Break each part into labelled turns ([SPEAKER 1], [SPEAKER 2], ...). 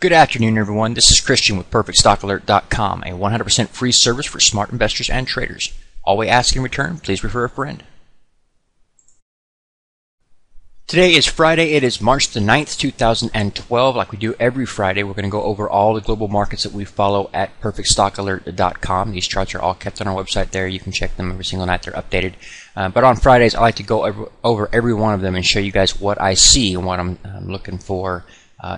[SPEAKER 1] Good afternoon, everyone. This is Christian with PerfectStockAlert.com, a 100% free service for smart investors and traders. All we ask in return, please refer a friend. Today is Friday. It is March the 9th, 2012. Like we do every Friday, we're going to go over all the global markets that we follow at PerfectStockAlert.com. These charts are all kept on our website there. You can check them every single night. They're updated. But on Fridays, I like to go over every one of them and show you guys what I see and what I'm looking for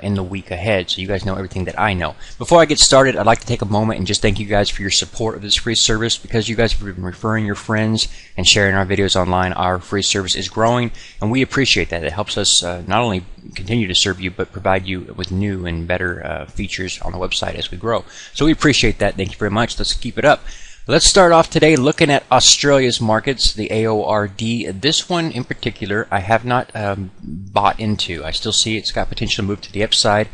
[SPEAKER 1] in the week ahead, so you guys know everything that I know. Before I get started, I'd like to take a moment and just thank you guys for your support of this free service. Because you guys have been referring your friends and sharing our videos online, our free service is growing, and we appreciate that. It helps us not only continue to serve you, but provide you with new and better features on the website as we grow. So we appreciate that. Thank you very much. Let's keep it up. Let's start off today looking at Australia's markets, the AORD. This one in particular I have not bought into. I still see it's got potential to move to the upside.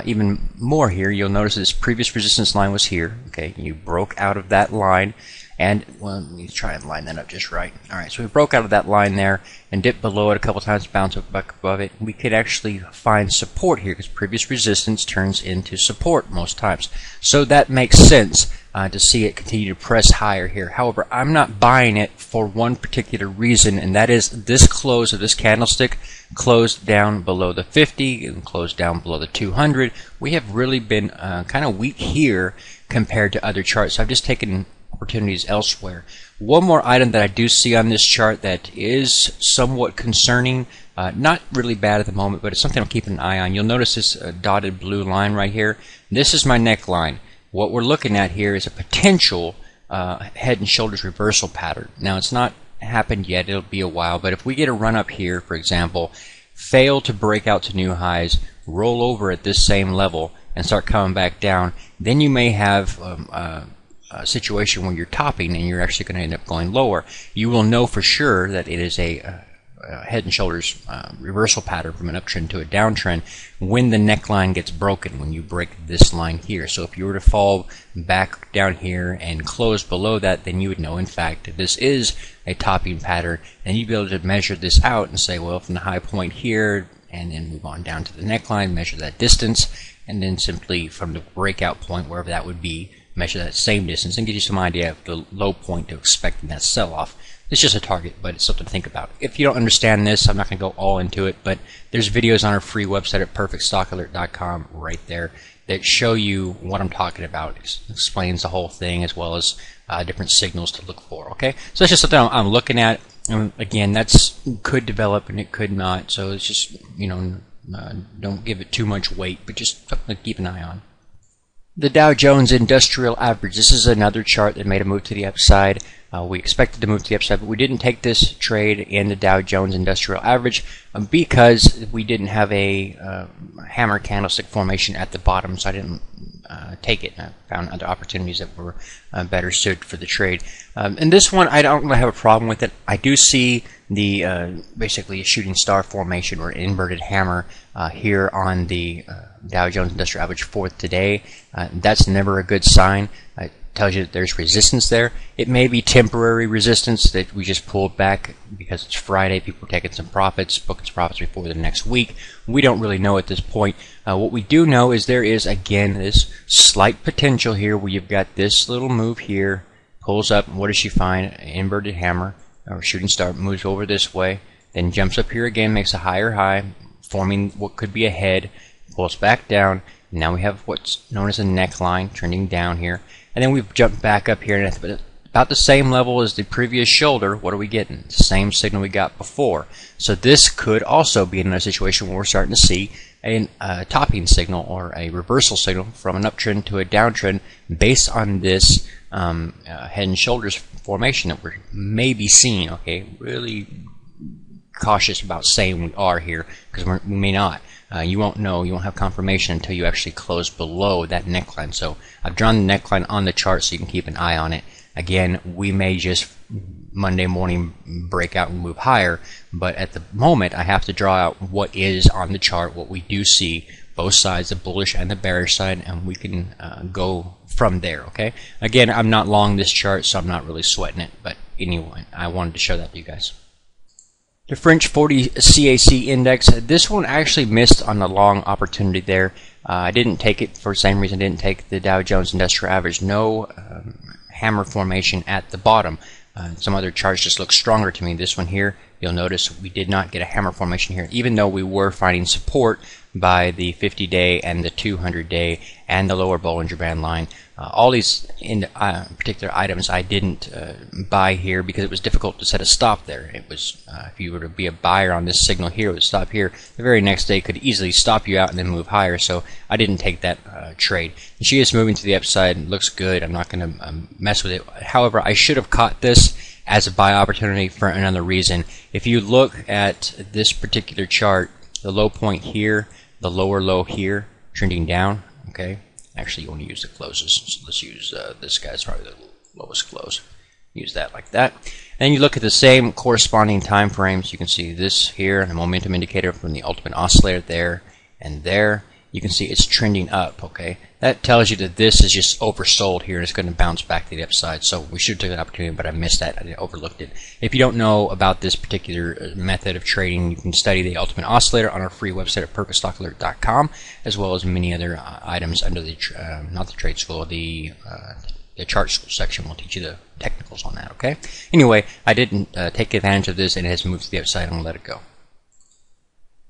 [SPEAKER 1] Even more here, you'll notice this previous resistance line was here. Okay, you broke out of that line, and well, let me try and line that up just right. Alright, so we broke out of that line there and dipped below it a couple times, bounced up back above it. We could actually find support here because previous resistance turns into support most times. So that makes sense to see it continue to press higher here. However, I'm not buying it for one particular reason, and that is this close of this candlestick closed down below the 50 and closed down below the 200. We have really been kind of weak here compared to other charts. So I've just taken opportunities elsewhere. One more item that I do see on this chart that is somewhat concerning, not really bad at the moment, but it's something I'm keeping an eye on. You'll notice this dotted blue line right here. This is my neckline. What we're looking at here is a potential head and shoulders reversal pattern. Now, it's not happened yet. It'll be a while, but if we get a run up here, for example, fail to break out to new highs, roll over at this same level and start coming back down, then you may have a situation where you're topping and you're actually going to end up going lower. You will know for sure that it is a head and shoulders reversal pattern from an uptrend to a downtrend when the neckline gets broken, when you break this line here. So if you were to fall back down here and close below that, then you would know in fact that this is a topping pattern, and you'd be able to measure this out and say, well, from the high point here and then move on down to the neckline, measure that distance, and then simply from the breakout point, wherever that would be, measure that same distance and give you some idea of the low point to expect in that sell-off. It's just a target, but it's something to think about. If you don't understand this, I'm not going to go all into it, but there's videos on our free website at PerfectStockAlert.com right there that show you what I'm talking about. It explains the whole thing as well as different signals to look for. Okay, so that's just something I'm looking at. And again, that's could develop and it could not. So it's just, you know, don't give it too much weight, but just something to keep an eye on. The Dow Jones Industrial Average. This is another chart that made a move to the upside. We expected to move to the upside, but we didn't take this trade in the Dow Jones Industrial Average because we didn't have a hammer candlestick formation at the bottom, so I didn't take it. I found other opportunities that were better suited for the trade. And this one, I don't really have a problem with it. I do see the basically a shooting star formation or inverted hammer here on the Dow Jones Industrial Average for today. That's never a good sign. It tells you that there's resistance there. It may be temporary resistance that we just pulled back because it's Friday. People are taking some profits, booking some profits before the next week. We don't really know at this point. What we do know is there is, again, this slight potential here where you've got this little move here, pulls up, and what does she find? An inverted hammer or shooting star, moves over this way, then jumps up here again, makes a higher high, forming what could be a head, pulls back down. Now we have what's known as a neckline trending down here, and then we've jumped back up here and at about the same level as the previous shoulder. What are we getting? The same signal we got before. So this could also be another situation where we're starting to see a topping signal or a reversal signal from an uptrend to a downtrend based on this head and shoulders formation that we're maybe seeing. Okay, really cautious about saying we are here because we may not. You won't know, you won't have confirmation until you actually close below that neckline. So I've drawn the neckline on the chart so you can keep an eye on it. Again, we may just Monday morning break out and move higher, but at the moment I have to draw out what is on the chart, what we do see, both sides, the bullish and the bearish side, and we can go from there. Okay, again, I'm not long this chart, so I'm not really sweating it, but anyway, I wanted to show that to you guys. The French 40 CAC index, this one actually missed on the long opportunity there. I didn't take it for the same reason I didn't take the Dow Jones Industrial Average. No hammer formation at the bottom. Some other charts just look stronger to me. This one here, you'll notice we did not get a hammer formation here, even though we were finding support by the 50-day and the 200-day and the lower Bollinger Band line. All these particular items I didn't buy here because it was difficult to set a stop there. It was, if you were to be a buyer on this signal here, it would stop here. The very next day could easily stop you out and then move higher, so I didn't take that trade. And she is moving to the upside and looks good. I'm not going to mess with it. However, I should have caught this as a buy opportunity for another reason. If you look at this particular chart, the low point here, the lower low here, trending down, okay? Actually, you want to use the closes. So let's use this guy's probably the lowest close. Use that like that. And you look at the same corresponding time frames. You can see this here, the momentum indicator from the ultimate oscillator there and there. You can see it's trending up, okay? That tells you that this is just oversold here and it's going to bounce back to the upside. So we should have taken that opportunity, but I missed that. I overlooked it. If you don't know about this particular method of trading, you can study the Ultimate Oscillator on our free website at perfectstockalert.com, as well as many other items under the, not the trade school, the chart school section will teach you the technicals on that, okay? Anyway, I didn't take advantage of this and it has moved to the upside. I'm going to let it go.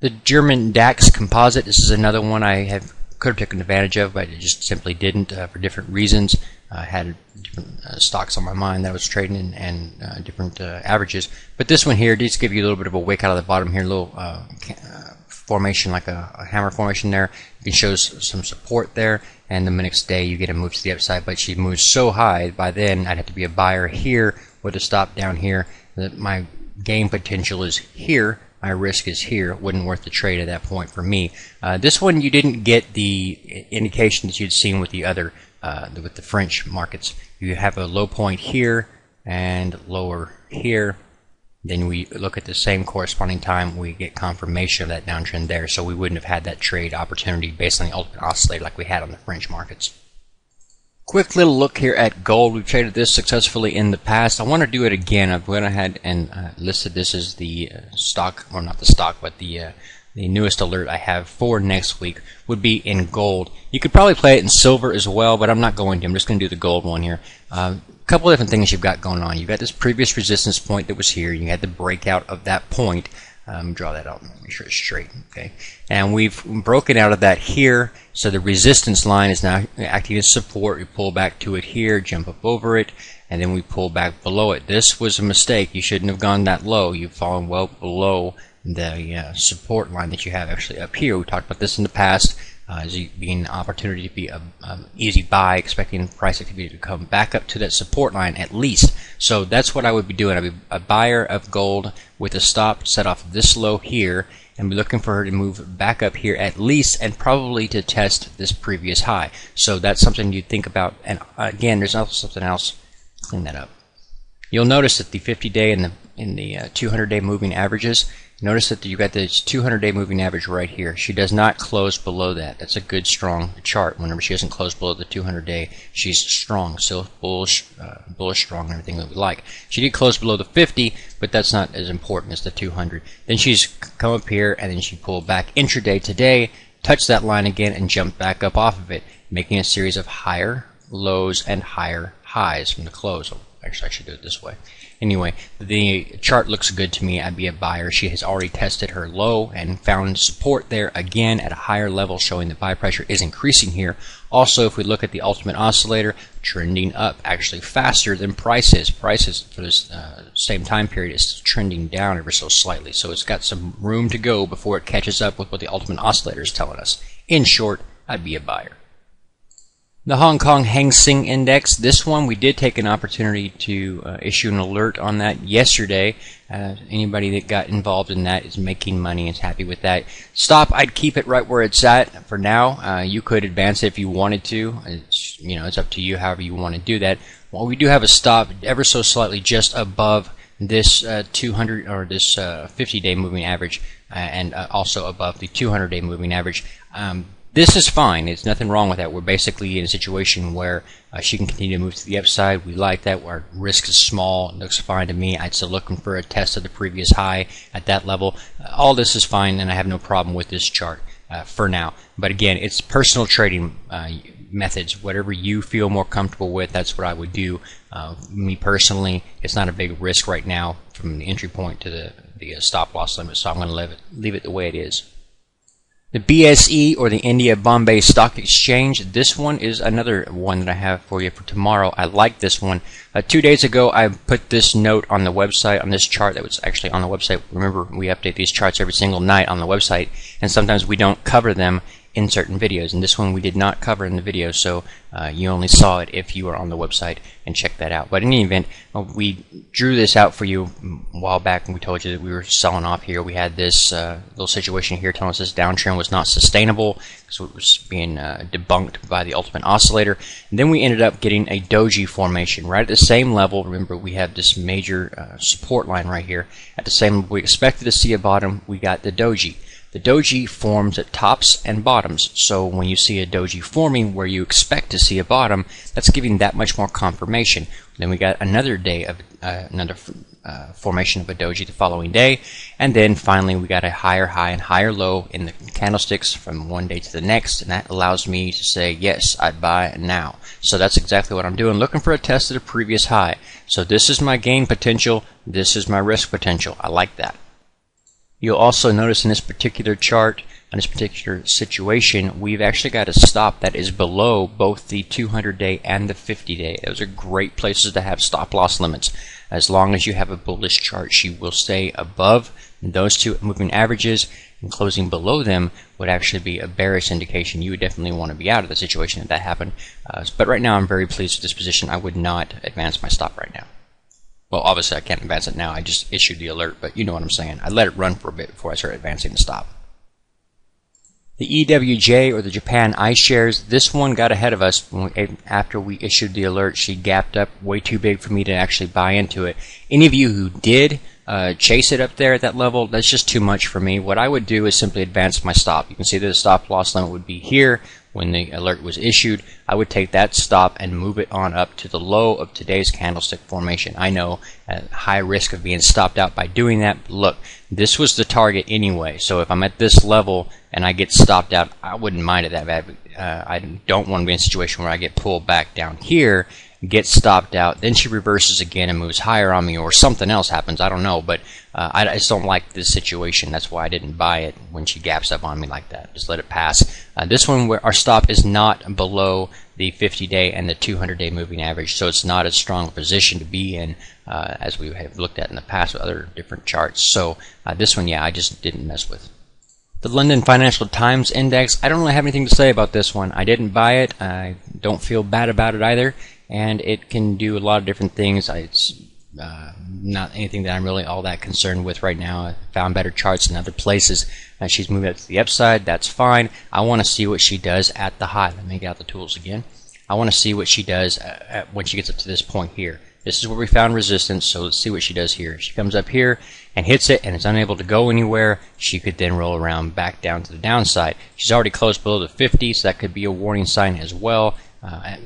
[SPEAKER 1] The German DAX composite, this is another one I could have taken advantage of, but I just simply didn't for different reasons. I had different stocks on my mind that I was trading and different averages. But this one here did give you a little bit of a wick out of the bottom here, a little formation like a hammer formation there. You can show some support there, and the next day you get a move to the upside, but she moves so high, by then I'd have to be a buyer here with a stop down here. My gain potential is here. My risk is here. It wasn't worth the trade at that point for me. This one you didn't get the indication that you'd seen with the other, with the French markets. You have a low point here and lower here. Then we look at the same corresponding time, we get confirmation of that downtrend there. So we wouldn't have had that trade opportunity based on the ultimate oscillator like we had on the French markets. Quick little look here at gold. We've traded this successfully in the past. I want to do it again. I've went ahead and listed this as the stock, or not the stock, but the newest alert I have for next week would be in gold. You could probably play it in silver as well, but I'm not going to. I'm just going to do the gold one here. A couple of different things you've got going on. You've got this previous resistance point that was here. You had the breakout of that point. Draw that out, make sure it's straight, okay? And we've broken out of that here, so the resistance line is now acting as support. We pull back to it here, jump up over it, and then we pull back below it. This was a mistake. You shouldn't have gone that low. You've fallen well below the support line that you have actually up here. We talked about this in the past as being an opportunity to be an easy buy, expecting price activity to come back up to that support line at least. So that's what I would be doing. I'd be a buyer of gold with a stop set off this low here and be looking for her to move back up here at least, and probably to test this previous high. So that's something you think about. And again, there's also something else. Clean that up. You'll notice that the 50-day and the 200-day moving averages, notice that you've got this 200-day moving average right here. She does not close below that. That's a good, strong chart. Whenever she doesn't close below the 200-day, she's strong, still bullish, strong, and everything that we like. She did close below the 50, but that's not as important as the 200. Then she's come up here, and then she pulled back intraday today, touched that line again, and jumped back up off of it, making a series of higher lows and higher highs from the close. Actually, I should do it this way. Anyway, the chart looks good to me. I'd be a buyer. She has already tested her low and found support there again at a higher level, showing that buy pressure is increasing here. Also, if we look at the ultimate oscillator, trending up actually faster than prices. Prices for this same time period is trending down ever so slightly. So it's got some room to go before it catches up with what the ultimate oscillator is telling us. In short, I'd be a buyer. The Hong Kong Hang Seng Index, this one we did take an opportunity to issue an alert on that yesterday. Anybody that got involved in that is making money, is happy with that. Stop, I'd keep it right where it's at for now. You could advance it if you wanted to. It's up to you however you want to do that. Well, we do have a stop ever so slightly just above this 200 or this 50-day moving average, and also above the 200-day moving average. This is fine. There's nothing wrong with that. We're basically in a situation where she can continue to move to the upside. We like that. Our risk is small. It looks fine to me. I'm still looking for a test of the previous high at that level. All this is fine, and I have no problem with this chart for now. But again, it's personal trading methods. Whatever you feel more comfortable with, that's what I would do. Me personally, it's not a big risk right now from the entry point to the stop loss limit, so I'm going to leave it the way it is. The BSE, or the India Bombay Stock Exchange, this one is another one that I have for you for tomorrow. I like this one. 2 days ago, I put this note on the website, on this chart that was actually on the website. Remember, we update these charts every single night on the website, and sometimes we don't cover them in certain videos, and this one we did not cover in the video, so you only saw it if you were on the website and checked that out. But in any event, we drew this out for you a while back, and we told you that we were selling off here. We had this little situation here telling us this downtrend was not sustainable, so it was being debunked by the Ultimate Oscillator. And then we ended up getting a doji formation right at the same level. Remember, we have this major support line right here. At the same level we expected to see a bottom, we got the doji. The doji forms at tops and bottoms, so when you see a doji forming where you expect to see a bottom, that's giving that much more confirmation. Then we got another day of formation of a doji the following day, and then finally we got a higher high and higher low in the candlesticks from one day to the next, and that allows me to say, yes, I'd buy now. So that's exactly what I'm doing, looking for a test of the previous high. So this is my gain potential, this is my risk potential. I like that. You'll also notice in this particular chart, in this particular situation, we've actually got a stop that is below both the 200-day and the 50-day. Those are great places to have stop loss limits. As long as you have a bullish chart, she will stay above those two moving averages, and closing below them would actually be a bearish indication. You would definitely want to be out of the situation if that happened. But right now I'm very pleased with this position. I would not advance my stop right now. Well, obviously I can't advance it now. I just issued the alert, but you know what I'm saying. I let it run for a bit before I start advancing the stop. The EWJ, or the Japan iShares, this one got ahead of us after we issued the alert. She gapped up way too big for me to actually buy into it. Any of you who did chase it up there at that level, that's just too much for me. What I would do is simply advance my stop. You can see that the stop loss limit would be here when the alert was issued. I would take that stop and move it on up to the low of today's candlestick formation. I know at high risk of being stopped out by doing that. Look, this was the target anyway, so if I'm at this level and I get stopped out, I wouldn't mind it that bad. I don't want to be in a situation where I get pulled back down here, get stopped out, then she reverses again and moves higher on me, or something else happens. I don't know, but I just don't like this situation. That's why I didn't buy it when she gaps up on me like that. Just let it pass. This one, where our stop is not below the 50-day and the 200-day moving average, so it's not as strong a position to be in as we have looked at in the past with other different charts. So this one, yeah, I just didn't mess with. The London Financial Times Index, I don't really have anything to say about this one. I didn't buy it. I don't feel bad about it either, and it can do a lot of different things. It's not anything that I'm really all that concerned with right now. I found better charts in other places. She's moving up to the upside. That's fine. I want to see what she does at the high. Let me get out the tools again. I want to see what she does when she gets up to this point here. This is where we found resistance, so let's see what she does here. She comes up here and hits it, and it's unable to go anywhere. She could then roll around back down to the downside. She's already closed below the 50, so that could be a warning sign as well.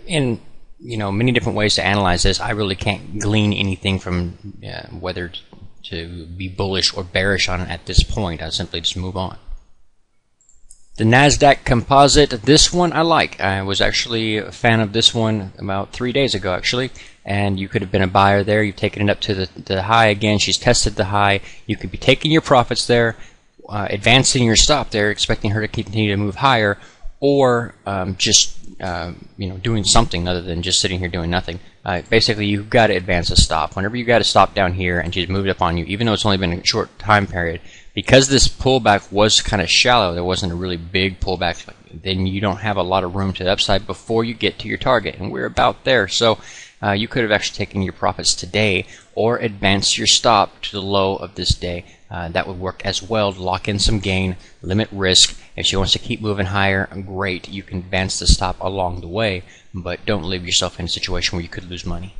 [SPEAKER 1] And you know, many different ways to analyze this. I really can't glean anything from whether to be bullish or bearish on it at this point. I simply just move on. The NASDAQ Composite, this one I like. I was actually a fan of this one about 3 days ago, actually, and you could have been a buyer there. You've taken it up to the high again. She's tested the high. You could be taking your profits there, advancing your stop there, expecting her to continue to move higher, or just you know, doing something other than just sitting here doing nothing. Basically, you've got to advance a stop. Whenever you got to stop down here and she's moved up on you, even though it's only been a short time period, because this pullback was kind of shallow, there wasn't a really big pullback, then you don't have a lot of room to the upside before you get to your target, and we're about there. So you could have actually taken your profits today or advanced your stop to the low of this day. That would work as well to lock in some gain, limit risk. If she wants to keep moving higher, great, you can advance the stop along the way, but don't leave yourself in a situation where you could lose money.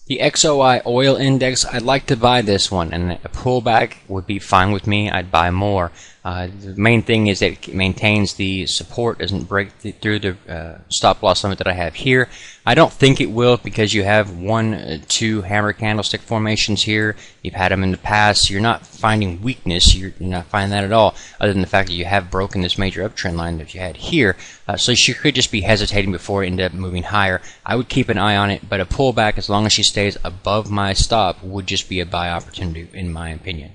[SPEAKER 1] The XOI Oil Index, I'd like to buy this one, and a pullback would be fine with me. I'd buy more. The main thing is that it maintains the support, doesn't break through the stop loss limit that I have here. I don't think it will, because you have 1, 2 hammer candlestick formations here. You've had them in the past. You're not finding weakness. You're not finding that at all, other than the fact that you have broken this major uptrend line that you had here. So she could just be hesitating before it ended up moving higher. I would keep an eye on it, but a pullback, as long as she stays above my stop, would just be a buy opportunity in my opinion.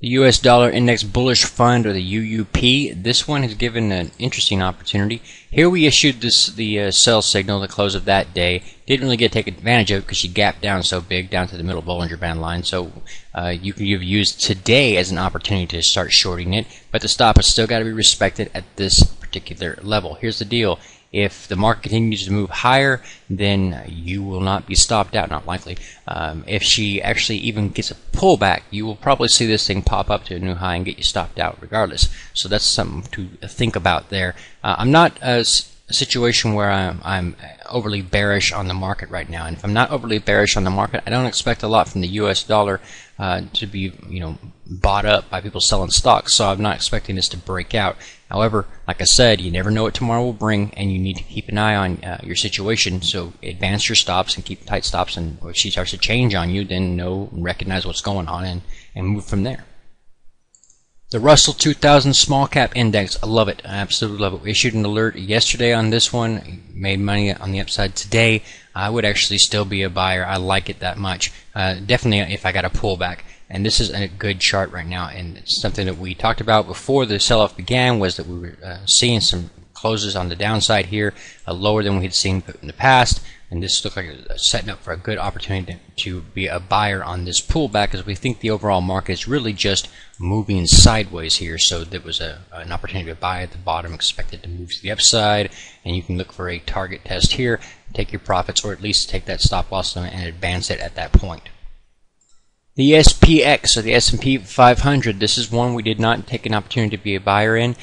[SPEAKER 1] The US Dollar Index Bullish Fund, or the UUP, this one has given an interesting opportunity. Here we issued the sell signal at the close of that day. Didn't really get to take advantage of it because she gapped down so big down to the middle Bollinger Band line. So you've used today as an opportunity to start shorting it, but the stop has still got to be respected at this particular level. Here's the deal. If the market continues to move higher, then you will not be stopped out, not likely. If she actually even gets a pullback, you will probably see this thing pop up to a new high and get you stopped out regardless. So that's something to think about there. I'm not a situation where I'm overly bearish on the market right now, and if I'm not overly bearish on the market, I don't expect a lot from the US dollar to be, bought up by people selling stocks, so I'm not expecting this to break out. However, like I said, you never know what tomorrow will bring, and you need to keep an eye on your situation. So advance your stops and keep tight stops, and if she starts to change on you, then recognize what's going on and move from there. The Russell 2000 Small Cap Index, I love it. I absolutely love it. We issued an alert yesterday on this one, made money on the upside today. I would actually still be a buyer. I like it that much. Definitely if I got a pullback. And this is a good chart right now, and it's something that we talked about before the sell-off began, was that we were seeing some closes on the downside here, lower than we had seen in the past, and this looked like it's setting up for a good opportunity to be a buyer on this pullback, as we think the overall market is really just moving sideways here. So there was an opportunity to buy at the bottom, expected to move to the upside, and you can look for a target test here, take your profits, or at least take that stop loss limit and advance it at that point. The SPX, or the S&P 500, this is one we did not take an opportunity to be a buyer in.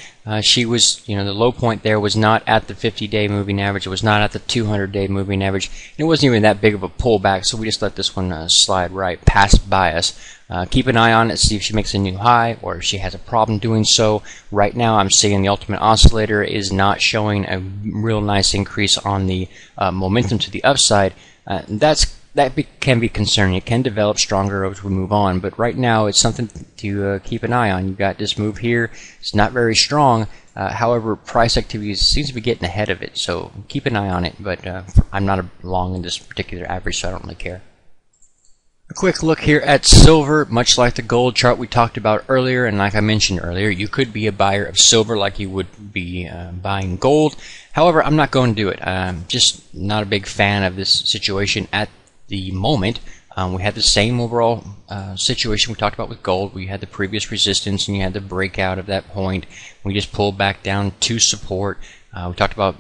[SPEAKER 1] She was, the low point there was not at the 50-day moving average. It was not at the 200-day moving average. And it wasn't even that big of a pullback, so we just let this one slide right past by us. Keep an eye on it, see if she makes a new high, or if she has a problem doing so. Right now, I'm seeing the Ultimate Oscillator is not showing a real nice increase on the momentum to the upside. That can be concerning. It can develop stronger as we move on, but right now it's something to keep an eye on. You've got this move here. It's not very strong. However, price activity seems to be getting ahead of it, so keep an eye on it, but I'm not long in this particular average, so I don't really care. A quick look here at silver. Much like the gold chart we talked about earlier, and like I mentioned earlier, you could be a buyer of silver like you would be buying gold. However, I'm not going to do it. I'm just not a big fan of this situation at the moment. We had the same overall situation we talked about with gold. We had the previous resistance, and you had the breakout of that point. We just pulled back down to support. We talked about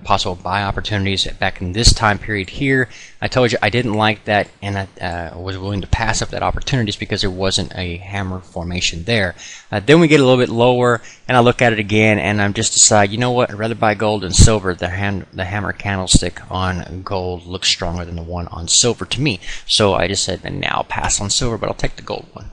[SPEAKER 1] possible buy opportunities back in this time period here. I told you I didn't like that, and I was willing to pass up that opportunities because there wasn't a hammer formation there. Then we get a little bit lower, and I look at it again, and I just decide, you know what, I'd rather buy gold than silver. The hammer candlestick on gold looks stronger than the one on silver to me. So I just said, and now I'll pass on silver, but I'll take the gold one.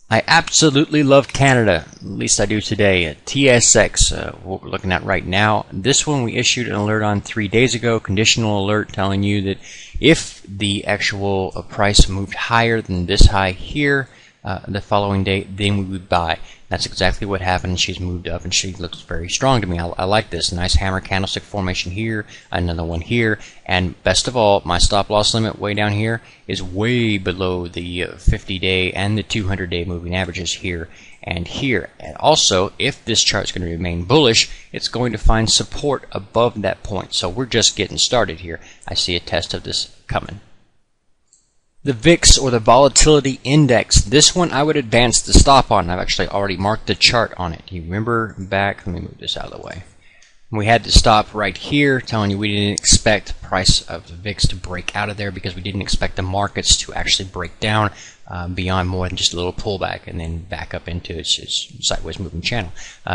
[SPEAKER 1] I absolutely love Canada, at least I do today. TSX, what we're looking at right now. This one we issued an alert on 3 days ago, conditional alert telling you that if the actual price moved higher than this high here the following day, then we would buy. That's exactly what happened. She's moved up, and she looks very strong to me. I like this. Nice hammer candlestick formation here, another one here, and best of all, my stop loss limit way down here is way below the 50-day and the 200-day moving averages here and here. And also, if this chart is going to remain bullish, it's going to find support above that point. So we're just getting started here. I see a test of this coming. The VIX, or the Volatility Index, this one I would advance the stop on. I've actually already marked the chart on it. You remember back, let me move this out of the way. We had to stop right here, telling you we didn't expect the price of the VIX to break out of there because we didn't expect the markets to actually break down beyond more than just a little pullback and then back up into its sideways moving channel.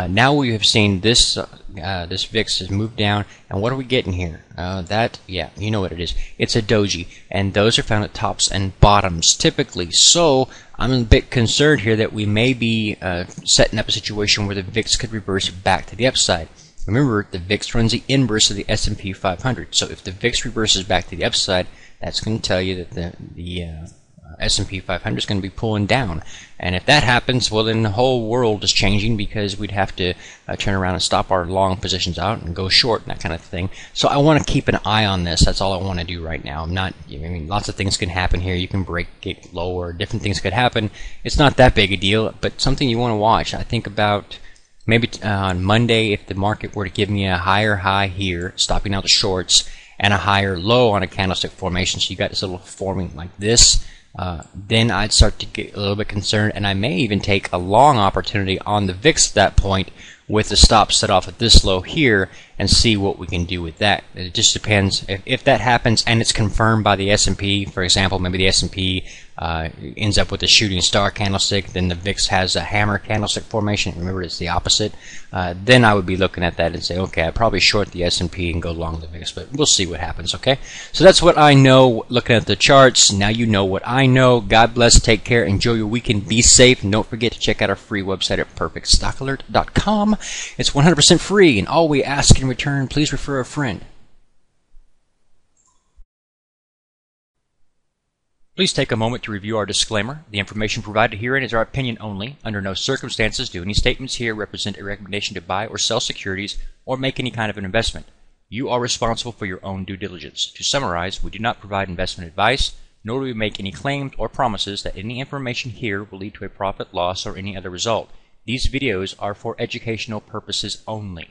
[SPEAKER 1] Now we have seen this this VIX has moved down, and what are we getting here? Yeah, you know what it is. It's a doji, and those are found at tops and bottoms typically. So I'm a bit concerned here that we may be setting up a situation where the VIX could reverse back to the upside. Remember, the VIX runs the inverse of the S&P 500. So if the VIX reverses back to the upside, that's going to tell you that the S&P 500 is going to be pulling down. And if that happens, well, then the whole world is changing because we'd have to turn around and stop our long positions out and go short and that kind of thing. So I want to keep an eye on this. That's all I want to do right now. I mean, lots of things can happen here. You can break it lower. Different things could happen. It's not that big a deal, but something you want to watch. I think about maybe on Monday, if the market were to give me a higher high here, stopping out the shorts, and a higher low on a candlestick formation, so you got this little forming like this, then I'd start to get a little bit concerned, and I may even take a long opportunity on the VIX at that point with the stop set off at this low here and see what we can do with that. It just depends. If that happens and it's confirmed by the S&P, for example, maybe the S&P ends up with a shooting star candlestick, then the VIX has a hammer candlestick formation. Remember, it's the opposite. Then I would be looking at that and say, okay, I'd probably short the S&P and go long the VIX, but we'll see what happens, okay? So that's what I know looking at the charts. Now you know what I know. God bless, take care, enjoy your weekend, be safe, and don't forget to check out our free website at perfectstockalert.com. It's 100% free, and all we ask in return, please refer a friend. Please take a moment to review our disclaimer. The information provided herein is our opinion only. Under no circumstances do any statements here represent a recommendation to buy or sell securities or make any kind of an investment. You are responsible for your own due diligence. To summarize, we do not provide investment advice, nor do we make any claims or promises that any information here will lead to a profit, loss, or any other result. These videos are for educational purposes only.